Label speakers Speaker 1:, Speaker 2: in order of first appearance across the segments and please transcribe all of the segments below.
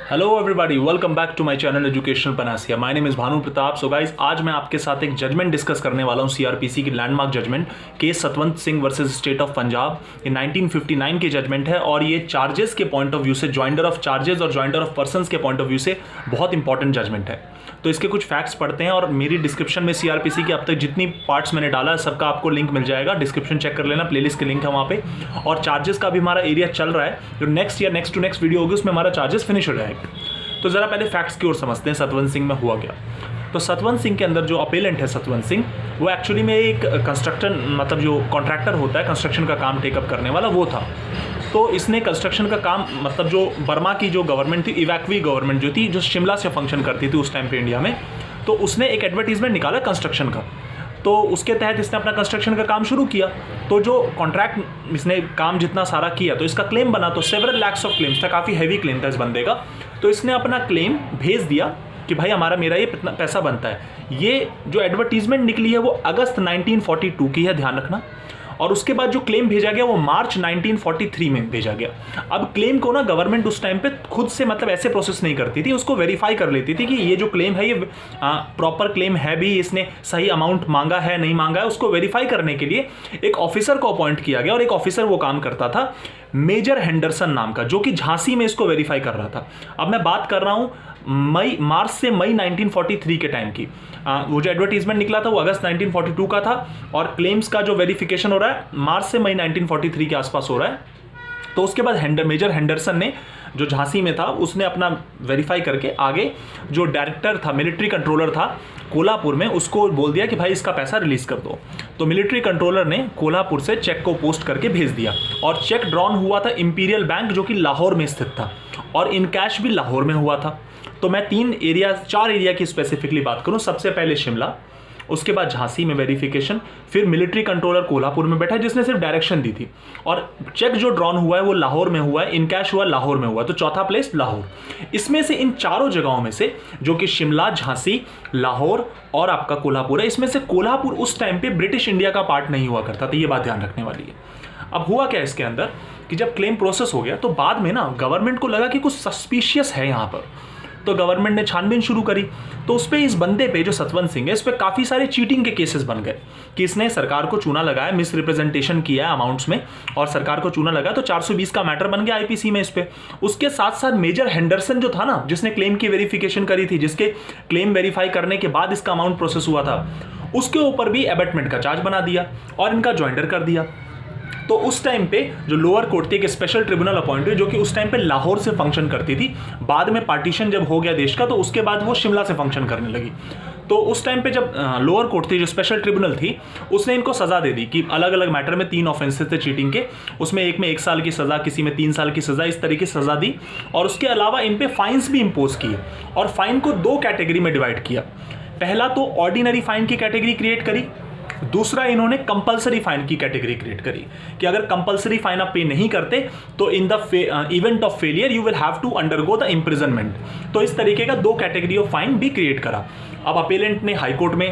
Speaker 1: Hello everybody, welcome back to my channel educational panacea. My name is Bhanu Pratap. So guys, आज मैं आपके साथ एक जजमेंट डिस्कस करने वाला हूं, सीआरपीसी की landmark judgment case Satwant Singh versus state of Punjab. ये 1959 की जजमेंट है और ये चार्जेस के पॉइंट ऑफ व्यू से, ज्वाइंडर ऑफ चार्जेस और ज्वाइंडर ऑफ पर्संस के पॉइंट ऑफ व्यू से बहुत इंपॉर्टेंट जजमेंट है। तो इसके कुछ फैक्ट्स पढ़ते हैं और मेरी डिस्क्रिप्शन में सीआरपीसी की अब तक जितनी पार्ट्स मैंने डाला है सबका आपको लिंक मिल जाएगा। डिस्क्रिप्शन चेक कर लेना, प्लेलिस्ट के लिंक है वहाँ पे। और चार्जेस का भी हमारा एरिया चल रहा है, जो नेक्स्ट या नेक्स्ट टू नेक्स्ट वीडियो होगी उसमें हमारा चार्जेस फिनिश हो जाएगा। तो ज़रा पहले फैक्ट्स की ओर समझते हैं सतवंत सिंह में हुआ क्या। तो सतवंत सिंह के अंदर जो अपेलेंट है सतवंत सिंह, वो एक्चुअली में एक कंस्ट्रक्शन, मतलब जो कॉन्ट्रैक्टर होता है कंस्ट्रक्शन का काम टेकअप करने वाला, वो था। तो इसने कंस्ट्रक्शन का काम, मतलब जो बर्मा की जो गवर्नमेंट थी, इवैक्वी गवर्नमेंट जो थी, जो शिमला से फंक्शन करती थी उस टाइम पे इंडिया में, तो उसने एक एडवर्टीजमेंट निकाला कंस्ट्रक्शन का। तो उसके तहत इसने अपना कंस्ट्रक्शन का काम शुरू किया। तो जो कॉन्ट्रैक्ट इसने काम जितना सारा किया तो इसका क्लेम बना, तो सेवरल लैक्स ऑफ क्लेम्स था, काफ़ी हैवी क्लेम था इस बंदे का। तो इसने अपना क्लेम भेज दिया कि भाई मेरा ये इतना पैसा बनता है। ये जो एडवर्टीजमेंट निकली है वो अगस्त 1942 की है, ध्यान रखना। और उसके बाद जो क्लेम भेजा गया वो मार्च 1943 में भेजा गया। अब क्लेम को ना गवर्नमेंट उस टाइम पे खुद से, मतलब ऐसे प्रोसेस नहीं करती थी, उसको वेरीफाई कर लेती थी कि ये जो क्लेम है ये प्रॉपर क्लेम है भी, इसने सही अमाउंट मांगा है नहीं मांगा है। उसको वेरीफाई करने के लिए एक ऑफिसर को अपॉइंट किया गया और एक ऑफिसर वो काम करता था मेजर हेंडरसन नाम का, जो कि झांसी में इसको वेरीफाई कर रहा था। अब मैं बात कर रहा हूँ मार्च से मई 1943 के टाइम की। वो जो एडवर्टीजमेंट निकला था वो अगस्त 1942 का था और क्लेम्स का जो वेरिफिकेशन हो रहा है मार्च से मई 1943 के आसपास हो रहा है। तो उसके बाद मेजर हेंडरसन ने, जो झांसी में था, उसने अपना वेरीफाई करके आगे जो डायरेक्टर था, मिलिट्री कंट्रोलर था कोल्हापुर में, उसको बोल दिया कि भाई इसका पैसा रिलीज कर दो। तो मिलिट्री कंट्रोलर ने कोल्हापुर से चेक को पोस्ट करके भेज दिया और चेक ड्रॉन हुआ था इंपीरियल बैंक, जो कि लाहौर में स्थित था, और इन कैश भी लाहौर में हुआ था। तो मैं चार एरिया की स्पेसिफिकली बात करूं। सबसे पहले शिमला, उसके बाद झांसी में वेरिफिकेशन, फिर मिलिट्री कंट्रोलर कोल्हापुर में बैठा है जिसने सिर्फ डायरेक्शन दी थी, और चेक जो ड्रॉन हुआ है वो लाहौर में हुआ है, इनकैश हुआ लाहौर में हुआ है। तो चौथा प्लेस लाहौर। इसमें से इन चारों जगहों में से, जो कि शिमला, झांसी, लाहौर और आपका कोल्हापुर है, इसमें से कोल्हापुर उस टाइम पे ब्रिटिश इंडिया का पार्ट नहीं हुआ करता था। ये बात ध्यान रखने वाली है। अब हुआ क्या इसके अंदर कि जब क्लेम प्रोसेस हो गया तो बाद में ना गवर्नमेंट को लगा कि कुछ सस्पिशियस है यहाँ पर, तो गवर्नमेंट ने छानबीन शुरू करी। तो उस पे, इस बंदे पे, जो सतवंत सिंह है, इस पे काफ़ी सारे चीटिंग के केसेस बन गए कि इसने सरकार को चूना लगाया, मिस रिप्रेजेंटेशन किया है अमाउंट्स में और सरकार को चूना लगा। तो 420 का मैटर बन गया आईपीसी में इस पे। उसके साथ साथ मेजर हेंडरसन जो था ना, जिसने क्लेम की वेरिफिकेशन करी थी, जिसके क्लेम वेरीफाई करने के बाद इसका अमाउंट प्रोसेस हुआ था, उसके ऊपर भी एबेटमेंट का चार्ज बना दिया और इनका ज्वाइंडर कर दिया। तो उस टाइम पे जो लोअर कोर्ट थी, एक स्पेशल ट्रिब्यूनल अपॉइंट हुई, जो कि उस टाइम पे लाहौर से फंक्शन करती थी। बाद में पार्टीशन जब हो गया देश का, तो उसके बाद वो शिमला से फंक्शन करने लगी। तो उस टाइम पे जब लोअर कोर्ट थी, जो स्पेशल ट्रिब्यूनल थी, उसने इनको सजा दे दी कि अलग अलग मैटर में 3 ऑफेंसेस थे चीटिंग के। उसमें एक में 1 साल की सजा, किसी में 3 साल की सजा, इस तरीके से सजा दी। और उसके अलावा इन पे फाइन्स भी इंपोज किए और फाइन को 2 कैटेगरी में डिवाइड किया। पहला तो ऑर्डिनरी फाइन की कैटेगरी क्रिएट करी, दूसरा इन्होंने कंपलसरी फाइन की कैटेगरी क्रिएट करी कि अगर कंपलसरी फाइन आप पे नहीं करते तो in the event of failure you will have to undergo the imprisonment. तो इस तरीके का 2 कैटेगरी ऑफ फाइन भी क्रिएट करा। अब अपेलेंट ने हाईकोर्ट में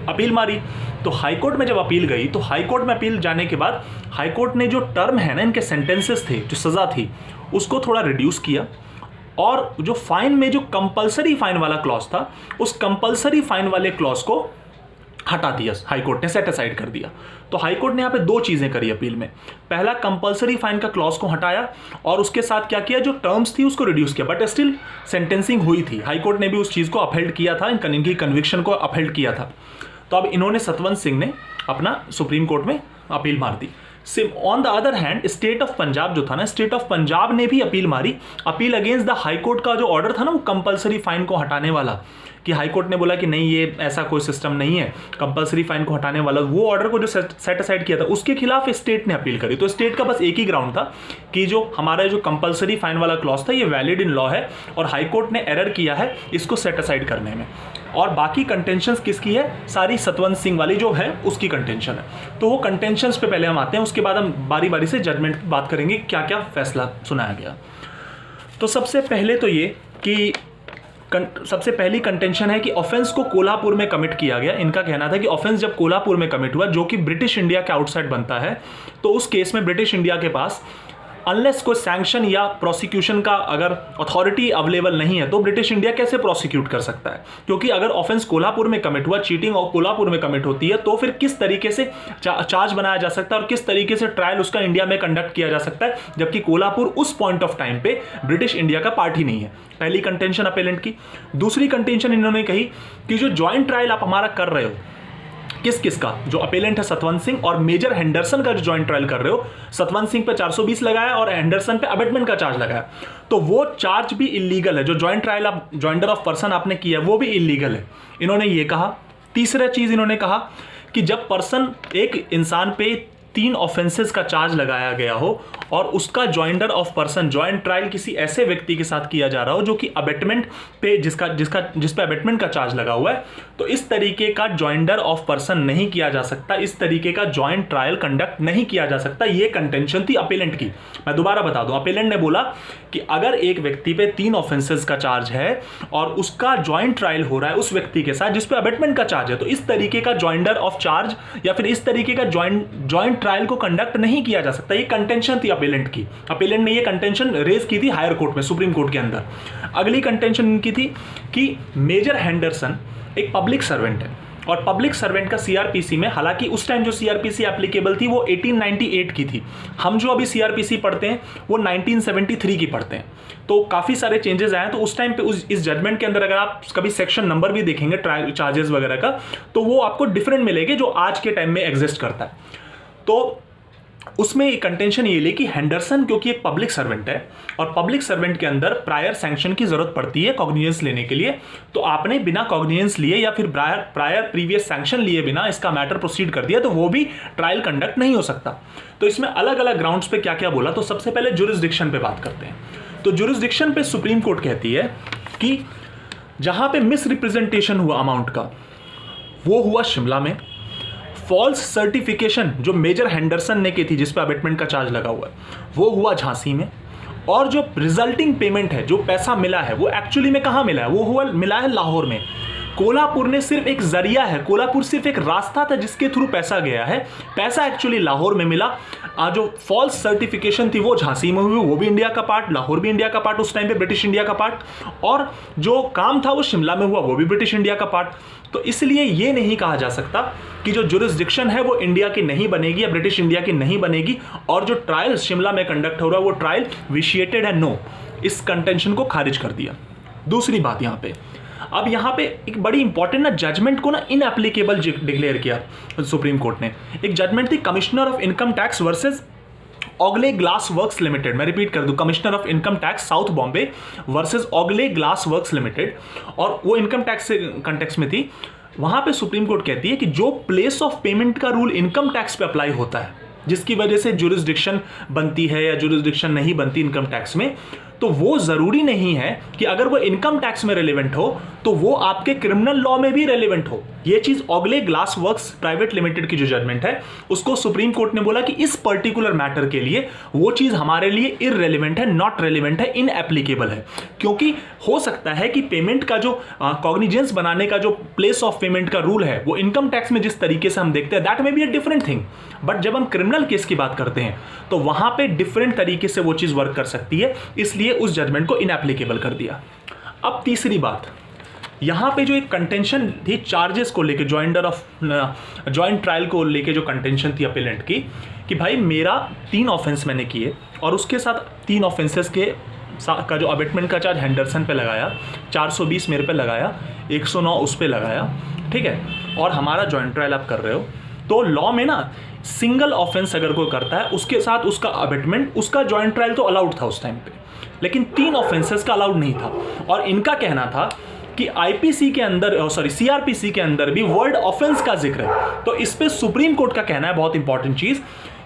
Speaker 1: अपील मारी। तो हाईकोर्ट में जब अपील गई, तो हाईकोर्ट में अपील जाने के बाद हाईकोर्ट ने जो टर्म है ना, इनके सेंटेंसेस थे, जो सजा थी, उसको थोड़ा रिड्यूस किया और जो फाइन में जो कंपलसरी फाइन वाला क्लॉज था, उस कंपलसरी फाइन वाले क्लॉज को हटा दिया हाईकोर्ट ने, सेट असाइड कर दिया। तो हाईकोर्ट ने यहाँ पे 2 चीजें करी अपील में। पहला, कंपलसरी फाइन का क्लॉज को हटाया और उसके साथ क्या किया, जो टर्म्स थी उसको रिड्यूस किया, बट स्टिल सेंटेंसिंग हुई थी। हाईकोर्ट ने भी उस चीज को अपहेल्ड किया था, इनकी कन्विक्शन को अपहेल्ड किया था। तो अब इन्होंने, सतवंत सिंह ने अपना सुप्रीम कोर्ट में अपील मार दी। On the other hand state of Punjab जो था ना, स्टेट ऑफ पंजाब ने भी अपील मारी। अपील अगेंस्ट द हाईकोर्ट का जो ऑर्डर था ना, वो कंपलसरी फाइन को हटाने वाला, कि हाईकोर्ट ने बोला कि नहीं, ये ऐसा कोई सिस्टम नहीं है कंपलसरी फाइन को हटाने वाला, वो ऑर्डर को जो सेट असाइड किया था, उसके खिलाफ स्टेट ने अपील करी। तो स्टेट का बस एक ही ग्राउंड था कि जो हमारा जो कंपलसरी फाइन वाला क्लॉज था ये वैलिड इन लॉ है और हाईकोर्ट ने एरर किया है इसको सेट असाइड करने में। और बाकी कंटेंशंस किसकी है, सारी सतवंत सिंह वाली जो है उसकी कंटेंशन है। तो वो कंटेंशंस पे पहले हम आते हैं, उसके बाद हम बारी बारी से जजमेंट बात करेंगे क्या क्या फैसला सुनाया गया। तो सबसे पहले तो ये कि सबसे पहली कंटेंशन है कि ऑफेंस को कोल्हापुर में कमिट किया गया। इनका कहना था कि ऑफेंस जब कोल्हापुर में कमिट हुआ, जो कि ब्रिटिश इंडिया के आउटसाइड बनता है, तो उस केस में ब्रिटिश इंडिया के पास अनलेस कोई सैंक्शन या प्रोसिक्यूशन का अगर अथॉरिटी अवेलेबल नहीं है तो ब्रिटिश इंडिया कैसे प्रोसिक्यूट कर सकता है? क्योंकि अगर ऑफेंस कोल्हापुर में कमिट हुआ, चीटिंग और कोल्हापुर में कमिट होती है, तो फिर किस तरीके से चार्ज बनाया जा सकता है और किस तरीके से ट्रायल उसका इंडिया में कंडक्ट किया जा सकता है, जबकि कोल्हापुर उस पॉइंट ऑफ टाइम पे ब्रिटिश इंडिया का पार्ट ही नहीं है। पहली कंटेंशन अपेलेंट की। दूसरी कंटेंशन इन्होंने कही कि जो ज्वाइंट ट्रायल आप हमारा कर रहे हो, किस का, जो अपेलेंट है सतवंत सिंह और मेजर हेंडरसन का जो जॉइंट ट्रायल कर रहे हो, सतवंत सिंह पे 420 लगाया और हेंडरसन पे अबेटमेंट का चार्ज लगाया, तो वो चार्ज भी इलीगल है। जो जॉइंट ट्रायल आप जॉइंडर ऑफ पर्सन आपने किया वो भी इलीगल है, इन्होंने ये कहा। तीसरा चीज इन्होंने कहा कि जब पर्सन, एक इंसान पे 3 ऑफेंसेस का चार्ज लगाया गया हो और उसका joinder of person, joint trial किसी ऐसे व्यक्ति के साथ किया जा रहा हो जो कि अबेटमेंट पे जिस पे अबेटमेंट का चार्ज लगा हुआ है, तो इस तरीके का जॉइंडर ऑफ पर्सन नहीं किया जा सकता, इस तरीके का जॉइंट ट्रायल कंडक्ट नहीं किया जा सकता। ये कंटेंशन थी अपेलेंट की। मैं दोबारा बता दूं, अपेलेंट ने बोला कि अगर एक व्यक्ति पे 3 ऑफेंसेस का चार्ज है और उसका जॉइंट ट्रायल हो रहा है उस व्यक्ति के साथ जिस पे अबेटमेंट का चार्ज है, तो इस तरीके का जॉइंडर ऑफ चार्ज या फिर इस तरीके का जॉइंट ट्रायल को कंडक्ट नहीं किया जा सकता। ये कंटेंशन थी अपेलेंट की। अपेलेंट ने ये कंटेंशन रेज की थी हायर कोर्ट में, सुप्रीम कोर्ट के अंदर। अगली कंटेंशन इनकी थी कि मेजर हेंडरसन एक पब्लिक सर्वेंट है और पब्लिक सर्वेंट का सीआरपीसी में, हालांकि उस टाइम जो सीआरपीसी एप्लीकेबल थी वो 1898 की थी, हम जो अभी सीआरपीसी पढ़ते हैं वो 1973 की पढ़ते हैं, तो काफ़ी सारे चेंजेस आए हैं। तो उस टाइम पे इस जजमेंट के अंदर अगर आप कभी सेक्शन नंबर भी देखेंगे ट्रायल चार्जेस वगैरह का, तो वो आपको डिफरेंट मिलेंगे जो आज के टाइम में एग्जिस्ट करता है। तो उसमें कंटेंशन ये ले कि हेंडरसन क्योंकि एक पब्लिक सर्वेंट है और पब्लिक सर्वेंट के अंदर प्रायर सैंक्शन की जरूरत पड़ती है कॉग्निजेंस लेने के लिए, तो आपने बिना कॉग्निजेंस लिए या फिर प्रायर प्रीवियस सैंक्शन लिए बिना इसका मैटर प्रोसीड कर दिया, तो वो भी ट्रायल कंडक्ट नहीं हो सकता। तो इसमें अलग अलग ग्राउंड्स पे क्या क्या बोला, तो सबसे पहले जुरिस्डिक्शन पे बात करते हैं। तो जुरिस्डिक्शन पे सुप्रीम कोर्ट कहती है कि जहां पे मिस रिप्रेजेंटेशन हुआ अमाउंट का, वो हुआ शिमला में। फॉल्स सर्टिफिकेशन जो मेजर हेंडरसन ने की थी जिस पे अबेटमेंट का चार्ज लगा हुआ है, वो हुआ झांसी में। और जो रिजल्टिंग पेमेंट है, जो पैसा मिला है, वो एक्चुअली में कहाँ मिला है, वो मिला है लाहौर में। कोल्हापुर ने सिर्फ एक जरिया है, कोल्हापुर सिर्फ एक रास्ता था जिसके थ्रू पैसा गया है, पैसा एक्चुअली लाहौर में मिला। जो फॉल्स सर्टिफिकेशन थी वो झांसी में हुई, वो भी इंडिया का पार्ट, लाहौर भी इंडिया का पार्ट, उस टाइम पे ब्रिटिश इंडिया का पार्ट, और जो काम था वो शिमला में हुआ, वो भी ब्रिटिश इंडिया का पार्ट। तो इसलिए ये नहीं कहा जा सकता कि जो जुरिस्डिक्शन है वो इंडिया की नहीं बनेगी या ब्रिटिश इंडिया की नहीं बनेगी, और जो ट्रायल शिमला में कंडक्ट हो रहा है वो ट्रायल विशिएटेड है। नो, इस कंटेंशन को खारिज कर दिया। दूसरी बात यहाँ पे, अब यहाँ पे एक बड़ी इंपॉर्टेंट ना जजमेंट को ना इनएप्लीकेबल डिक्लेयर किया सुप्रीम कोर्ट ने। एक जजमेंट थी commissioner of income tax versus Ogale glass works limited. मैं रिपीट कर दूं, commissioner of income tax south Bombay versus Ogale glass works limited, और वो इनकम टैक्स से कंटेक्स्ट में थी। वहां पे सुप्रीम कोर्ट कहती है कि जो प्लेस ऑफ पेमेंट का रूल इनकम टैक्स पे अप्लाई होता है, जिसकी वजह से जुरिस्डिक्शन बनती है या जुरिस्डिक्शन नहीं बनती इनकम टैक्स में, तो वो जरूरी नहीं है कि अगर वो इनकम टैक्स में रेलेवेंट हो तो वो आपके क्रिमिनल लॉ में भी रेलेवेंट हो। ये चीज ऑगले ग्लास वर्क्स प्राइवेट लिमिटेड की जो जजमेंट है उसको सुप्रीम कोर्ट ने बोला कि इस पर्टिकुलर मैटर के लिए वो चीज हमारे लिए इररेलेवेंट है, नॉट रेलेवेंट है, इनएप्लीकेबल है। क्योंकि हो सकता है कि पेमेंट का जो कॉग्निजेंस बनाने का जो प्लेस ऑफ पेमेंट का रूल है वो इनकम टैक्स में जिस तरीके से हम देखते हैं that may be a different thing, but जब हम क्रिमिनल केस की बात करते हैं तो वहां पे डिफरेंट तरीके से वो चीज वर्क कर सकती है, इसलिए उस जजमेंट को इनएप्लीकेबल कर दिया। अब तीसरी बात, यहां पे जो एक कंटेंशन थी चार्जेस को लेके, जॉइंट ट्रायल को लेके जो कंटेंशन थी अपीलेंट की, कि भाई मेरा 3 ऑफेंस मैंने किए और उसके साथ 3 ऑफेंसेस का जो अबेटमेंट का चार्ज हेंडरसन पे लगाया, 420 मेरे पे लगाया, 109 उस पे लगाया, ठीक है, और हमारा जॉइंट ट्रायल आप कर रहे हो, तो लॉ में ना सिंगल ऑफेंस अगर कोई करता है उसके साथ उसका अबेटमेंट, उसका जॉइंट ट्रायल तो अलाउड था उस टाइम पे, लेकिन 3 ऑफेंसेस का अलाउड नहीं था। और इनका कहना था कि आईपीसी के अंदर, सीआरपीसी के अंदर भी वर्ड ऑफेंस का जिक्र है। तो इस पे सुप्रीम कोर्ट का कहना है, बहुत इंपॉर्टेंट चीज,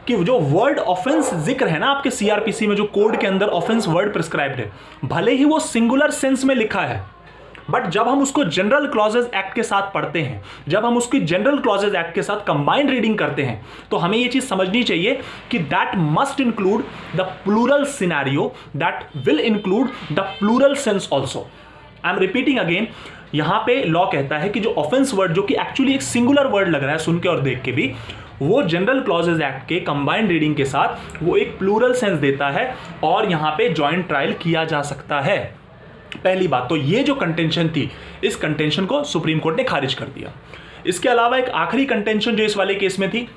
Speaker 1: कि जो वर्ड ऑफेंस जिक्र है ना आपके सीआरपीसी में, जो कोड के अंदर ऑफेंस वर्ड प्रिस्क्राइब्ड है, भले ही वो सिंगुलर सेंस में लिखा है, बट जब हम उसको जनरल क्लॉजेज एक्ट के साथ पढ़ते हैं, जब हम उसकी जनरल क्लॉजेज एक्ट के साथ कंबाइंड रीडिंग करते हैं, तो हमें ये चीज समझनी चाहिए कि that must include the plural scenario, that will include the plural sense also. I am repeating again, यहां पे लॉ कहता है कि जो ऑफेंस वर्ड, जो कि एक्चुअली एक सिंगुलर वर्ड लग रहा है सुन के और देख के भी, वो जनरल क्लॉजेज एक्ट के कंबाइंड रीडिंग के साथ वो एक प्लूरल सेंस देता है और यहां पे जॉइंट ट्रायल किया जा सकता है। पहली बात तो ये जो कंटेंशन थी, इस कंटेंशन को सुप्रीम कोर्ट ने खारिज कर दिया। इसके अलावा एक आखिरी कंटेंशन जो इस वाले केस में थी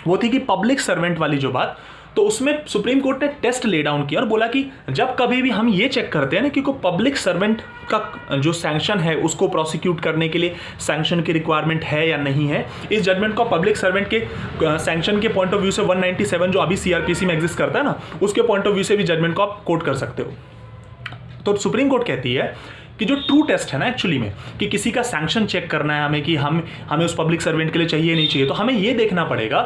Speaker 1: वो थी कि पब्लिक सर्वेंट वाली जो बात, तो उसमें सुप्रीम कोर्ट ने टेस्ट ले डाउन किया और बोला कि जब कभी भी हम ये चेक करते हैं ना कि कोई पब्लिक सर्वेंट का जो सैंक्शन है उसको प्रोसिक्यूट करने के लिए सैंक्शन की रिक्वायरमेंट है या नहीं है, इस जजमेंट को पब्लिक सर्वेंट के सैंक्शन के पॉइंट ऑफ व्यू से 197 जो अभी सीआरपीसी में एग्जिस्ट करता है ना, उसके पॉइंट ऑफ व्यू से भी जजमेंट को आप कोट कर सकते हो। तो सुप्रीम कोर्ट कहती है कि जो ट्रू टेस्ट है ना एक्चुअली में, कि किसी का सैंक्शन चेक करना है हमें कि हमें उस पब्लिक सर्वेंट के लिए चाहिए नहीं चाहिए, तो हमें ये देखना पड़ेगा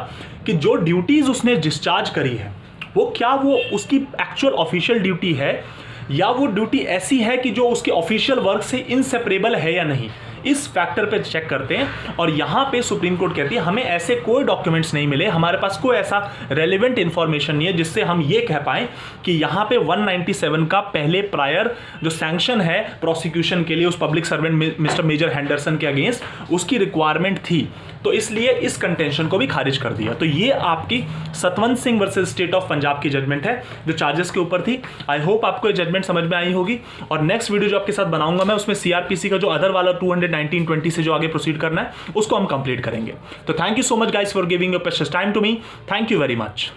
Speaker 1: कि जो ड्यूटीज उसने डिस्चार्ज करी है वो क्या वो उसकी एक्चुअल ऑफिशियल ड्यूटी है या वो ड्यूटी ऐसी है कि जो उसके ऑफिशियल वर्क से इनसेपरेबल है या नहीं। इस फैक्टर पे चेक करते हैं और यहाँ पे सुप्रीम कोर्ट कहती है हमें ऐसे कोई डॉक्यूमेंट्स नहीं मिले, हमारे पास कोई ऐसा रेलेवेंट इंफॉर्मेशन नहीं है जिससे हम ये कह पाएं कि यहाँ पे 197 का पहले प्रायर जो सैंक्शन है प्रोसिक्यूशन के लिए उस public servant mister major Henderson के अगेंस्ट उसकी रिक्वायरमेंट थी, तो इसलिए इस कंटेंशन को भी खारिज कर दिया। तो ये आपकी Satwant Singh versus state of Punjab की जजमेंट है जो चार्जेस के ऊपर थी। आई होप आपको ये जजमेंट समझ में आई होगी और नेक्स्ट वीडियो जो आपके साथ बनाऊंगा मैं उसमें सीआरपीसी का जो अदर वाला 219-20 से जो आगे प्रोसीड करना है उसको हम कंप्लीट करेंगे। तो thank you so much guys for giving your precious time to me. Thank you very much.